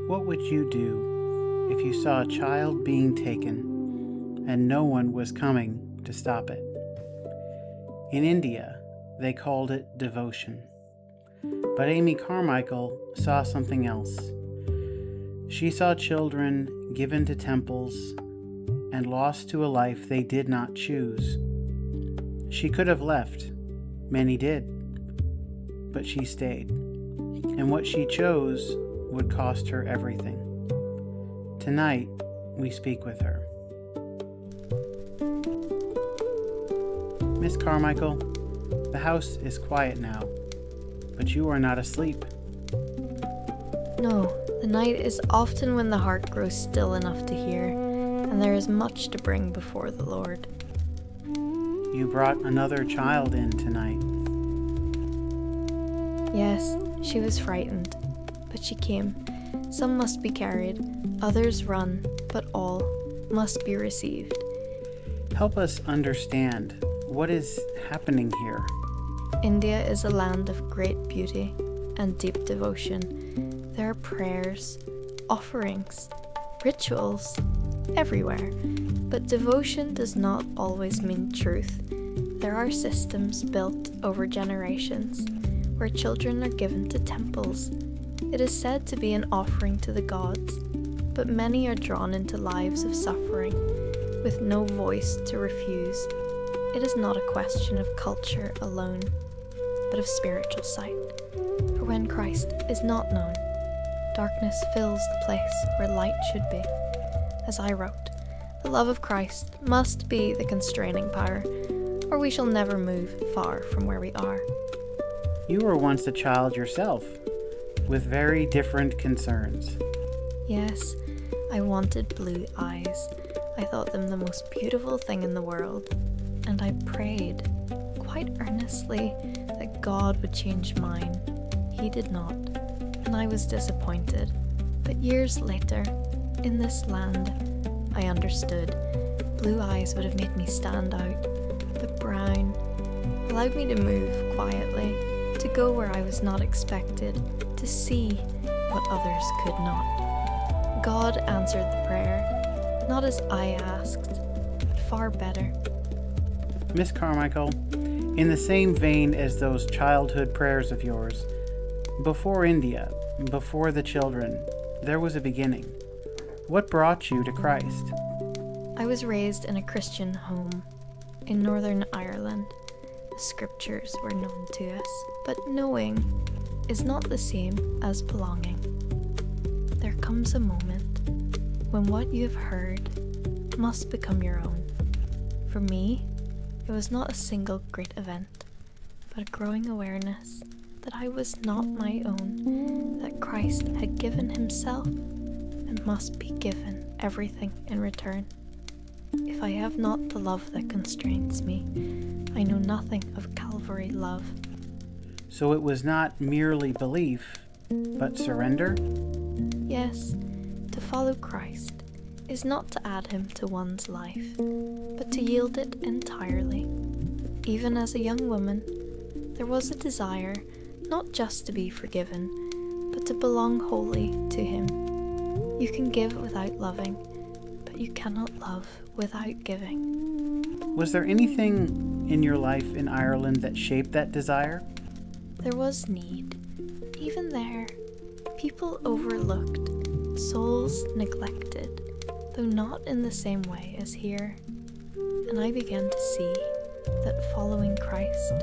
What would you do if you saw a child being taken and no one was coming to stop it? In India, they called it devotion. But Amy Carmichael saw something else. She saw children given to temples and lost to a life they did not choose. She could have left. Many did. But she stayed. And what she chose would cost her everything. Tonight, we speak with her. Miss Carmichael, the house is quiet now, but you are not asleep. No, the night is often when the heart grows still enough to hear, and there is much to bring before the Lord. You brought another child in tonight. Yes, she was frightened, but she came. Some must be carried, others run, but all must be received. Help us understand what is happening here. India is a land of great beauty and deep devotion. There are prayers, offerings, rituals everywhere, but devotion does not always mean truth. There are systems built over generations where children are given to temples. It is said to be an offering to the gods, but many are drawn into lives of suffering with no voice to refuse. It is not a question of culture alone, but of spiritual sight. For when Christ is not known, darkness fills the place where light should be. As I wrote, the love of Christ must be the constraining power, or we shall never move far from where we are. You were once a child yourself, with very different concerns. Yes, I wanted blue eyes. I thought them the most beautiful thing in the world, and I prayed quite earnestly that God would change mine. He did not, and I was disappointed. But years later, in this land, I understood. Blue eyes would have made me stand out, but brown allowed me to move quietly, to go where I was not expected, to see what others could not. God answered the prayer, not as I asked, but far better. Miss Carmichael, in the same vein as those childhood prayers of yours, before India, before the children, there was a beginning. What brought you to Christ? I was raised in a Christian home in Northern Ireland. The scriptures were known to us, but knowing is not the same as belonging. There comes a moment when what you have heard must become your own. For me, it was not a single great event, but a growing awareness that I was not my own, that Christ had given himself and must be given everything in return. If I have not the love that constrains me, I know nothing of Calvary love. So it was not merely belief, but surrender? Yes, to follow Christ is not to add him to one's life, but to yield it entirely. Even as a young woman, there was a desire not just to be forgiven, but to belong wholly to him. You can give without loving, but you cannot love without giving. Was there anything in your life in Ireland that shaped that desire? There was need. Even there, people overlooked, souls neglected, though not in the same way as here. And I began to see that following Christ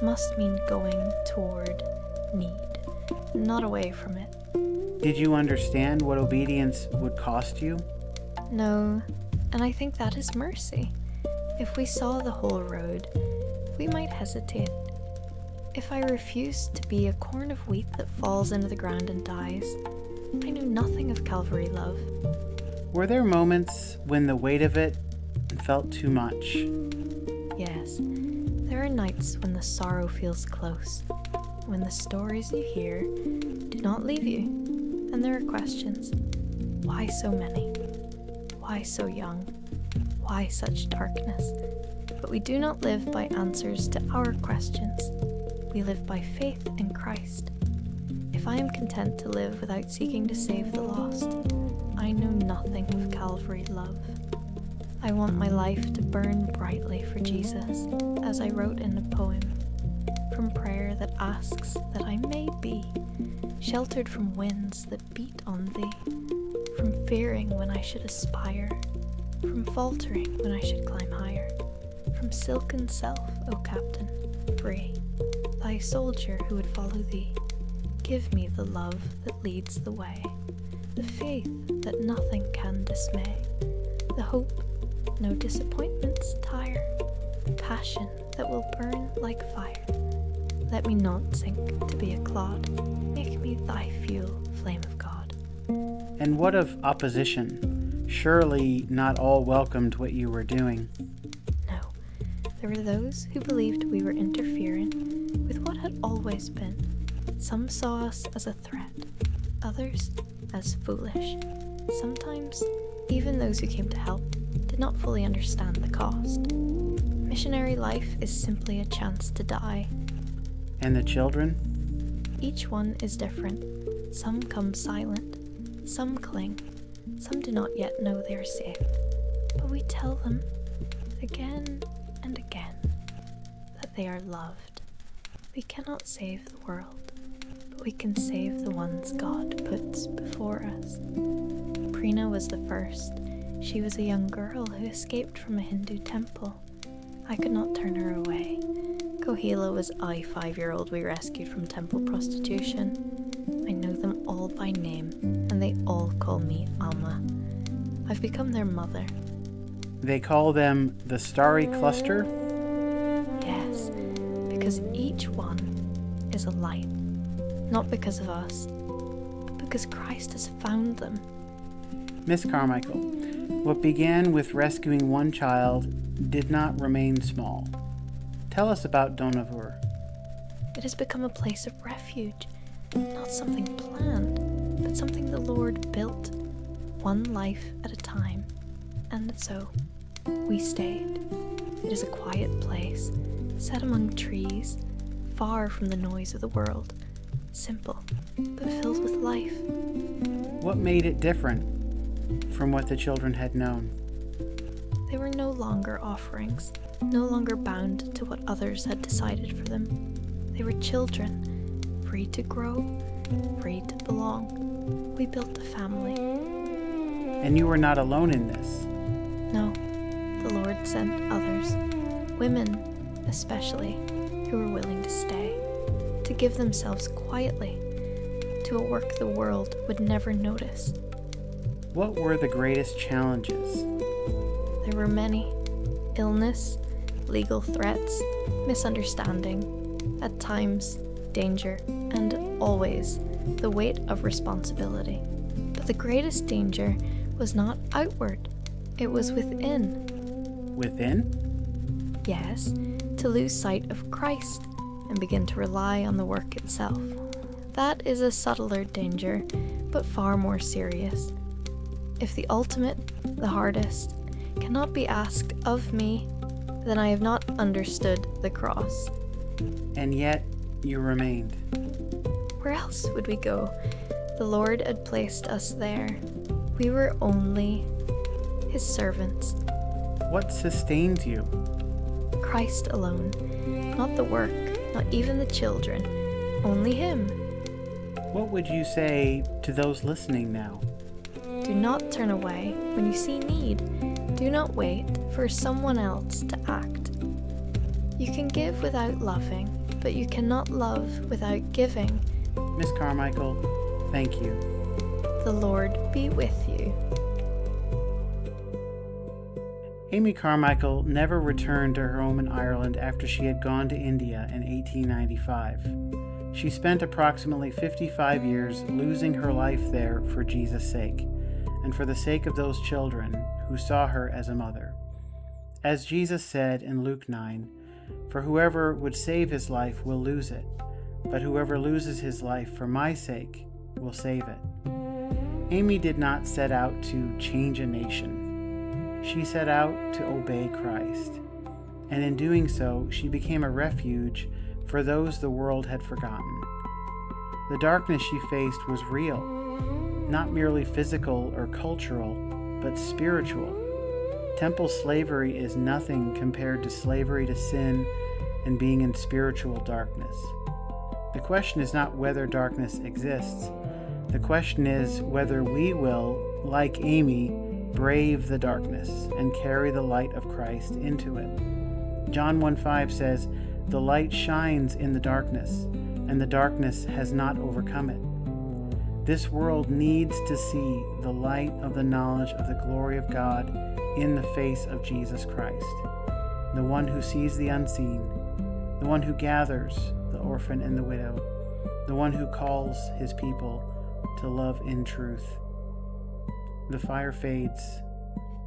must mean going toward need, not away from it. Did you understand what obedience would cost you? No, and I think that is mercy. If we saw the whole road, we might hesitate. If I refused to be a corn of wheat that falls into the ground and dies, I knew nothing of Calvary love. Were there moments when the weight of it felt too much? Yes, there are nights when the sorrow feels close, when the stories you hear do not leave you, and there are questions. Why so many? Why so young? Why such darkness? But we do not live by answers to our questions. We live by faith in Christ. If If I am content to live without seeking to save the lost, I know nothing of Calvary love. I want my life to burn brightly for Jesus, as I wrote in a poem, from prayer that asks that I may be sheltered from winds that beat on thee, from fearing when I should aspire, from faltering when I should climb higher, from silken self, O Captain, free, thy soldier who would follow thee. Give me the love that leads the way, the faith that nothing can dismay, the hope no disappointments tire, the passion that will burn like fire. Let me not sink to be a clod, make me thy fuel, flame of God. And what of opposition? Surely not all welcomed what you were doing. No, there were those who believed we were interfering with what had always been. Some saw us as a threat, others as foolish. Sometimes, even those who came to help did not fully understand the cost. Missionary life is simply a chance to die. And the children? Each one is different. Some come silent, some cling, some do not yet know they are saved. But we tell them again and again that they are loved. We cannot save the world, but we can save the ones God puts before us. Prina was the first. She was a young girl who escaped from a Hindu temple. I could not turn her away. Kohila was I, 5-year-old we rescued from temple prostitution. I know them all by name, and they all call me Alma. I've become their mother. They call them the Starry Cluster? Yes, because each one is a light. Not because of us, but because Christ has found them. Miss Carmichael, what began with rescuing one child did not remain small. Tell us about Dohnavur. It has become a place of refuge, not something planned, but something the Lord built, one life at a time. And so, we stayed. It is a quiet place, set among trees, far from the noise of the world, simple, but filled with life. What made it different from what the children had known? They were no longer offerings, no longer bound to what others had decided for them. They were children, free to grow, free to belong. We built a family. And you were not alone in this. No, the Lord sent others, women especially, who were willing to stay, to give themselves quietly to a work the world would never notice. What were the greatest challenges? There were many. Illness, legal threats, misunderstanding, at times danger, and always the weight of responsibility. But the greatest danger was not outward, it was within. Within? Yes, to lose sight of Christ and begin to rely on the work itself. That is a subtler danger, but far more serious. If the ultimate, the hardest, cannot be asked of me, then I have not understood the cross. And yet, you remained. Where else would we go? The Lord had placed us there. We were only His servants. What sustains you? Christ alone. Not the work, not even the children. Only Him. What would you say to those listening now? Do not turn away when you see need. Do not wait for someone else to act. You can give without loving, but you cannot love without giving. Miss Carmichael, thank you. The Lord be with you. Amy Carmichael never returned to her home in Ireland after she had gone to India in 1895. She spent approximately 55 years losing her life there for Jesus' sake, and for the sake of those children who saw her as a mother. As Jesus said in Luke 9, "For whoever would save his life will lose it, but whoever loses his life for my sake will save it." Amy did not set out to change a nation. She set out to obey Christ, and in doing so, she became a refuge for those the world had forgotten. The darkness she faced was real, not merely physical or cultural, but spiritual. Temple slavery is nothing compared to slavery to sin and being in spiritual darkness. The question is not whether darkness exists. The question is whether we will, like Amy, brave the darkness and carry the light of Christ into it. John 1:5 says, "The light shines in the darkness, and the darkness has not overcome it." This world needs to see the light of the knowledge of the glory of God in the face of Jesus Christ, the one who sees the unseen, the one who gathers the orphan and the widow, the one who calls his people to love in truth. The fire fades,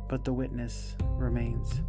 but the witness remains.